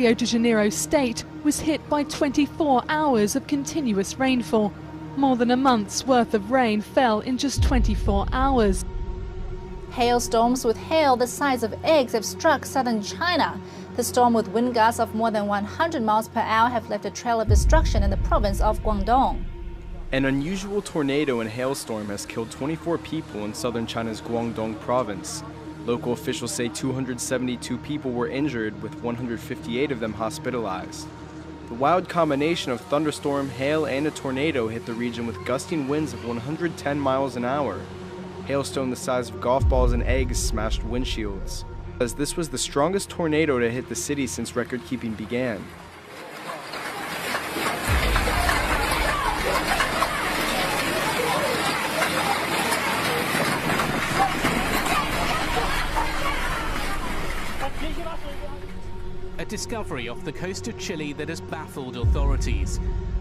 Rio de Janeiro state was hit by 24 hours of continuous rainfall. More than a month's worth of rain fell in just 24 hours. Hailstorms with hail the size of eggs have struck southern China. The storm with wind gusts of more than 100 miles per hour have left a trail of destruction in the province of Guangdong. An unusual tornado and hailstorm has killed 24 people in southern China's Guangdong province. Local officials say 272 people were injured, with 158 of them hospitalized. The wild combination of thunderstorm, hail, and a tornado hit the region with gusting winds of 110 miles an hour. Hailstone the size of golf balls and eggs smashed windshields, as this was the strongest tornado to hit the city since record-keeping began. A discovery off the coast of Chile that has baffled authorities.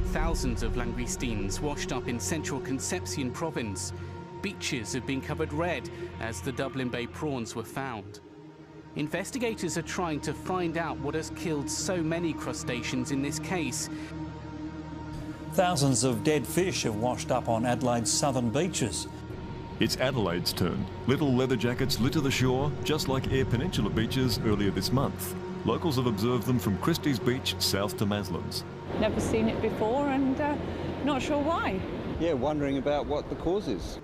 Thousands of langoustines washed up in central Concepcion province. Beaches have been covered red as the Dublin Bay prawns were found. Investigators are trying to find out what has killed so many crustaceans in this case. Thousands of dead fish have washed up on Adelaide's southern beaches. It's Adelaide's turn. Little leather jackets litter the shore, just like Eyre Peninsula beaches earlier this month. Locals have observed them from Christie's Beach south to Maslins. Never seen it before and not sure why. Yeah, wondering about what the cause is.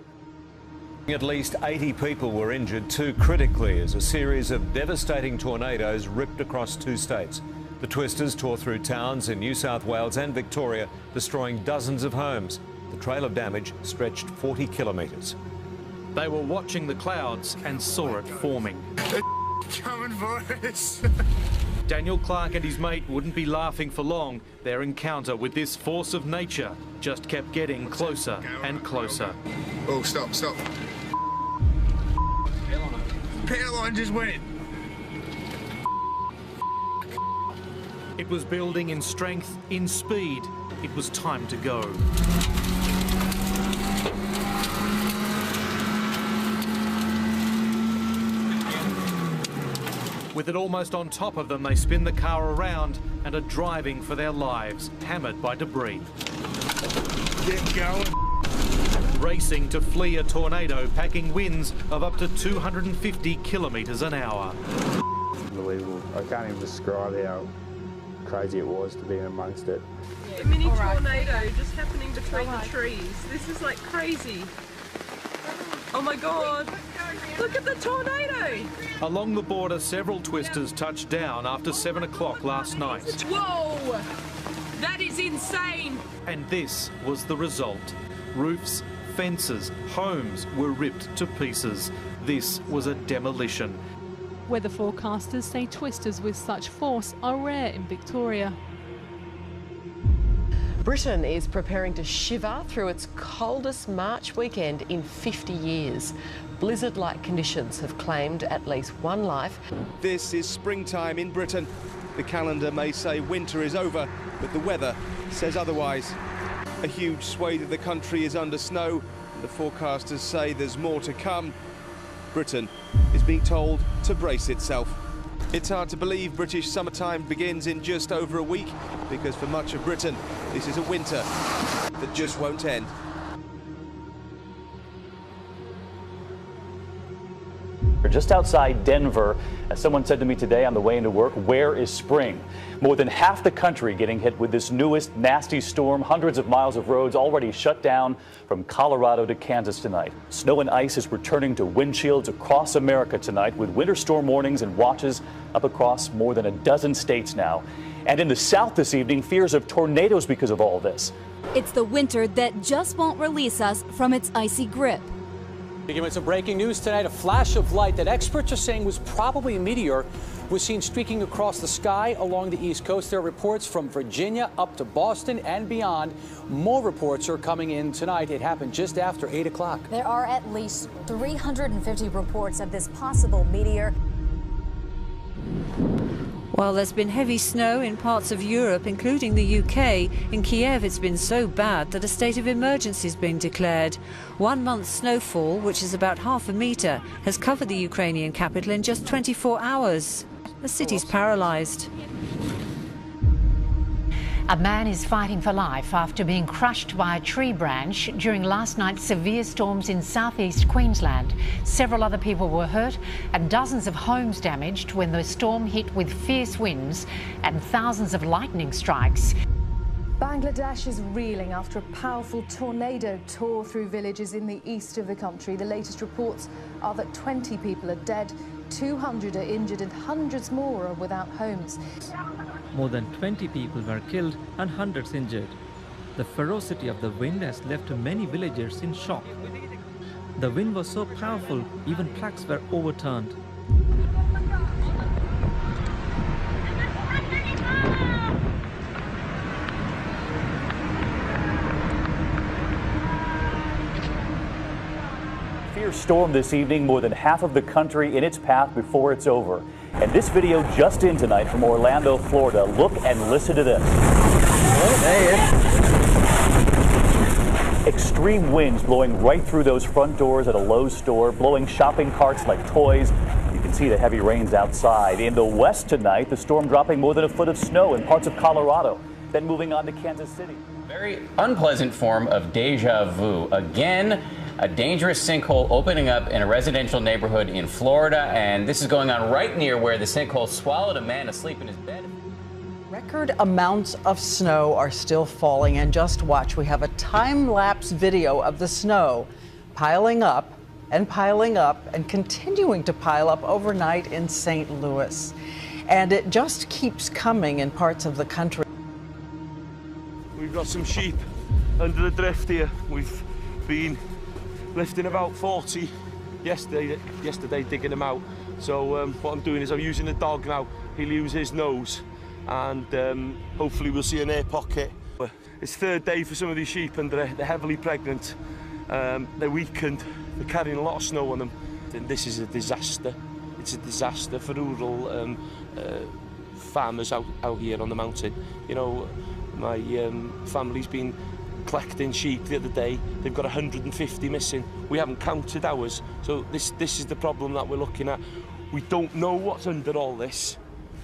At least 80 people were injured, too critically, as a series of devastating tornadoes ripped across two states. The twisters tore through towns in New South Wales and Victoria, destroying dozens of homes. The trail of damage stretched 40 kilometres. They were watching the clouds and saw it forming. Coming for us. Daniel Clark and his mate wouldn't be laughing for long. Their encounter with this force of nature just kept getting closer and closer. Oh, stop. Power line just went. It was building in strength, in speed. It was time to go. With it almost on top of them, they spin the car around and are driving for their lives, hammered by debris. Get going. Racing to flee a tornado, packing winds of up to 250 kilometres an hour. Unbelievable. I can't even describe how crazy it was to be amongst it. A mini tornado just happening between the trees. This is like crazy. Oh my God, look at the tornado! Along the border, several twisters touched down after 7 o'clock last night. Whoa! That is insane! And this was the result. Roofs, fences, homes were ripped to pieces. This was a demolition. Weather forecasters say twisters with such force are rare in Victoria. Britain is preparing to shiver through its coldest March weekend in 50 years. Blizzard-like conditions have claimed at least one life. This is springtime in Britain. The calendar may say winter is over, but the weather says otherwise. A huge swathe of the country is under snow, and the forecasters say there's more to come. Britain is being told to brace itself. It's hard to believe British summertime begins in just over a week, because for much of Britain, this is a winter that just won't end. We're just outside Denver. As someone said to me today on the way into work, where is spring? More than half the country getting hit with this newest nasty storm. Hundreds of miles of roads already shut down from Colorado to Kansas tonight. Snow and ice is returning to windshields across America tonight, with winter storm warnings and watches up across more than a dozen states now. And in the South this evening, fears of tornadoes because of all this. It's the winter that just won't release us from its icy grip. Begin with some breaking news tonight. A flash of light that experts are saying was probably a meteor was seen streaking across the sky along the East Coast. There are reports from Virginia up to Boston and beyond. More reports are coming in tonight. It happened just after 8 o'clock. There are at least 350 reports of this possible meteor. While there's been heavy snow in parts of Europe, including the UK, in Kiev it's been so bad that a state of emergency has been declared. 1 month's snowfall, which is about half a metre, has covered the Ukrainian capital in just 24 hours. The city's paralysed. A man is fighting for life after being crushed by a tree branch during last night's severe storms in southeast Queensland. Several other people were hurt and dozens of homes damaged when the storm hit with fierce winds and thousands of lightning strikes. Bangladesh is reeling after a powerful tornado tore through villages in the east of the country. The latest reports are that 20 people are dead, 200 are injured and hundreds more are without homes. More than 20 people were killed and hundreds injured. The ferocity of the wind has left many villagers in shock. The wind was so powerful, even tracks were overturned. Fierce storm this evening, more than half of the country in its path before it's over. And this video just in tonight from Orlando, Florida. Look and listen to this. Extreme winds blowing right through those front doors at a Lowe's store, blowing shopping carts like toys. You can see the heavy rains outside. In the west tonight, the storm dropping more than a foot of snow in parts of Colorado. Then moving on to Kansas City. Very unpleasant form of deja vu. Again, a dangerous sinkhole opening up in a residential neighborhood in Florida, and this is going on right near where the sinkhole swallowed a man asleep in his bed. Record amounts of snow are still falling, and just watch. We have a time-lapse video of the snow piling up and continuing to pile up overnight in St. Louis. And it just keeps coming in parts of the country. We've got some sheep under the drift here. We've been lifting about 40 yesterday digging them out. So what I'm doing is I'm using the dog now. He'll use his nose, and hopefully we'll see an air pocket. It's third day for some of these sheep, and they're heavily pregnant. They're weakened, they're carrying a lot of snow on them. And this is a disaster. It's a disaster for rural farmers out here on the mountain. You know, my family's been collecting sheep the other day. They've got 150 missing. We haven't counted ours, so this is the problem that we're looking at. We don't know what's under all this.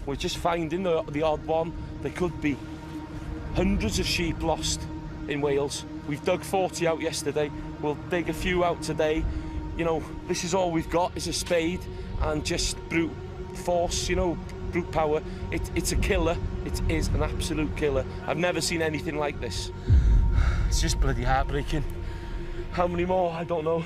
We're just finding the odd one. There could be hundreds of sheep lost in Wales. We've dug 40 out yesterday. We'll dig a few out today. You know, this is all we've got is a spade and just brute force, you know, brute power. It's a killer. It is an absolute killer. I've never seen anything like this. It's just bloody heartbreaking. How many more? I don't know.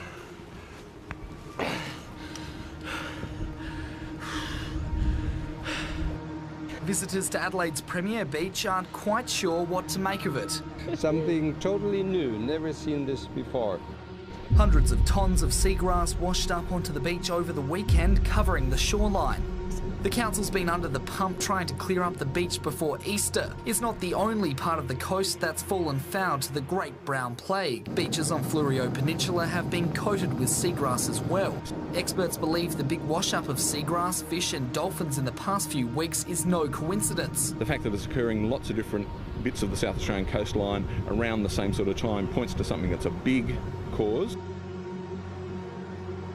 Visitors to Adelaide's Premier Beach aren't quite sure what to make of it. Something totally new, never seen this before. Hundreds of tons of seagrass washed up onto the beach over the weekend, covering the shoreline. The council's been under the pump trying to clear up the beach before Easter. It's not the only part of the coast that's fallen foul to the Great Brown Plague. Beaches on Fleurieu Peninsula have been coated with seagrass as well. Experts believe the big wash-up of seagrass, fish and dolphins in the past few weeks is no coincidence. The fact that it's occurring in lots of different bits of the South Australian coastline around the same sort of time points to something that's a big cause.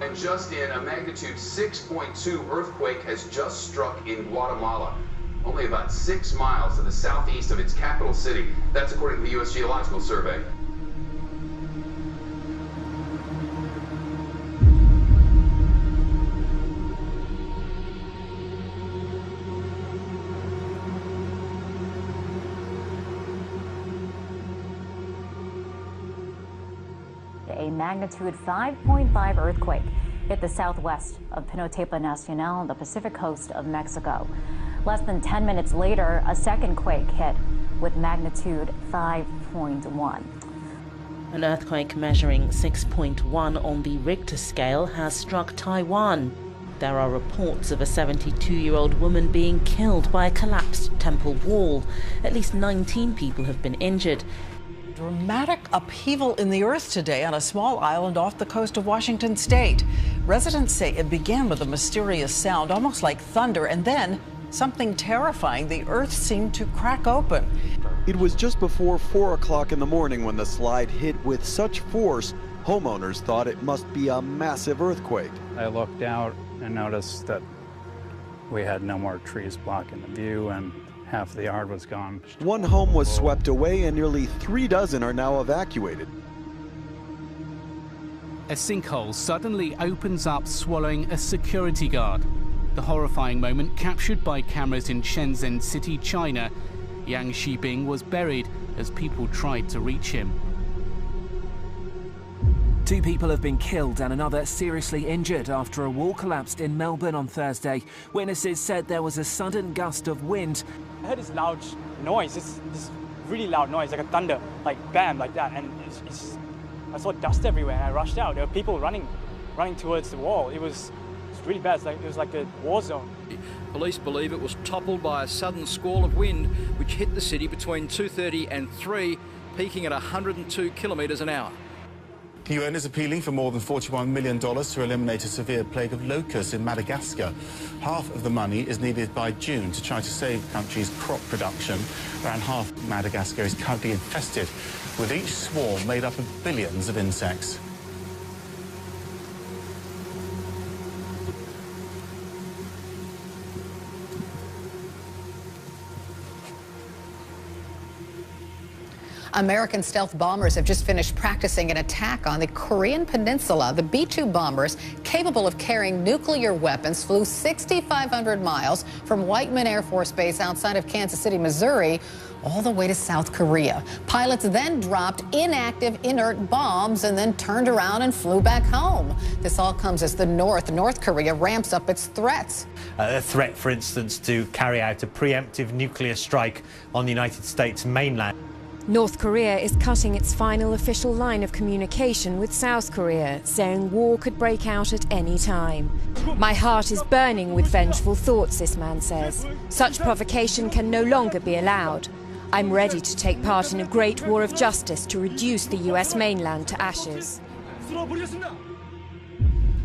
And just in, a magnitude 6.2 earthquake has just struck in Guatemala, only about 6 miles to the southeast of its capital city. That's according to the U.S. Geological Survey. A magnitude 5.5 earthquake hit the southwest of Pinotepa Nacional on the Pacific coast of Mexico. Less than 10 minutes later, a second quake hit with magnitude 5.1. An earthquake measuring 6.1 on the Richter scale has struck Taiwan. There are reports of a 72-year-old woman being killed by a collapsed temple wall. At least 19 people have been injured. Dramatic upheaval in the earth today on a small island off the coast of Washington state. Residents say it began with a mysterious sound, almost like thunder, and then something terrifying. The earth seemed to crack open. It was just before 4 o'clock in the morning when the slide hit with such force, homeowners thought it must be a massive earthquake. I looked out and noticed that we had no more trees blocking the view and half the yard was gone. One home was swept away and nearly 3 dozen are now evacuated. A sinkhole suddenly opens up, swallowing a security guard. The horrifying moment captured by cameras in Shenzhen City, China. Yang Shibing was buried as people tried to reach him. 2 people have been killed and another seriously injured after a wall collapsed in Melbourne on Thursday. Witnesses said there was a sudden gust of wind. I heard this loud noise, this really loud noise, like a thunder, like bam, like that, and I saw dust everywhere and I rushed out. There were people running towards the wall. It was really bad. It was like a war zone. Police believe it was toppled by a sudden squall of wind which hit the city between 2:30 and 3, peaking at 102 kilometres an hour. The UN is appealing for more than $41 million to eliminate a severe plague of locusts in Madagascar. Half of the money is needed by June to try to save the country's crop production. Around half of Madagascar is currently infested, with each swarm made up of billions of insects. American stealth bombers have just finished practicing an attack on the Korean peninsula. The B-2 bombers, capable of carrying nuclear weapons, flew 6,500 miles from Whiteman Air Force Base outside of Kansas City, Missouri, all the way to South Korea. Pilots then dropped inactive, inert bombs and then turned around and flew back home. This all comes as North Korea ramps up its threats. A threat, for instance, to carry out a preemptive nuclear strike on the United States mainland. North Korea is cutting its final official line of communication with South Korea, saying war could break out at any time. My heart is burning with vengeful thoughts, this man says. Such provocation can no longer be allowed. I'm ready to take part in a great war of justice to reduce the US mainland to ashes.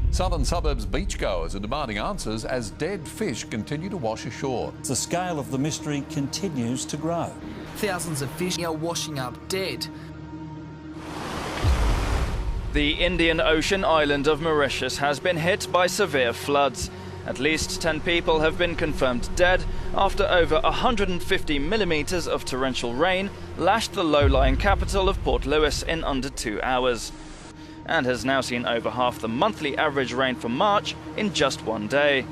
Southern suburbs beachgoers are demanding answers as dead fish continue to wash ashore. The scale of the mystery continues to grow. Thousands of fish are washing up dead. The Indian Ocean island of Mauritius has been hit by severe floods. At least 10 people have been confirmed dead after over 150 millimeters of torrential rain lashed the low-lying capital of Port Louis in under 2 hours, and has now seen over half the monthly average rain for March in just one day.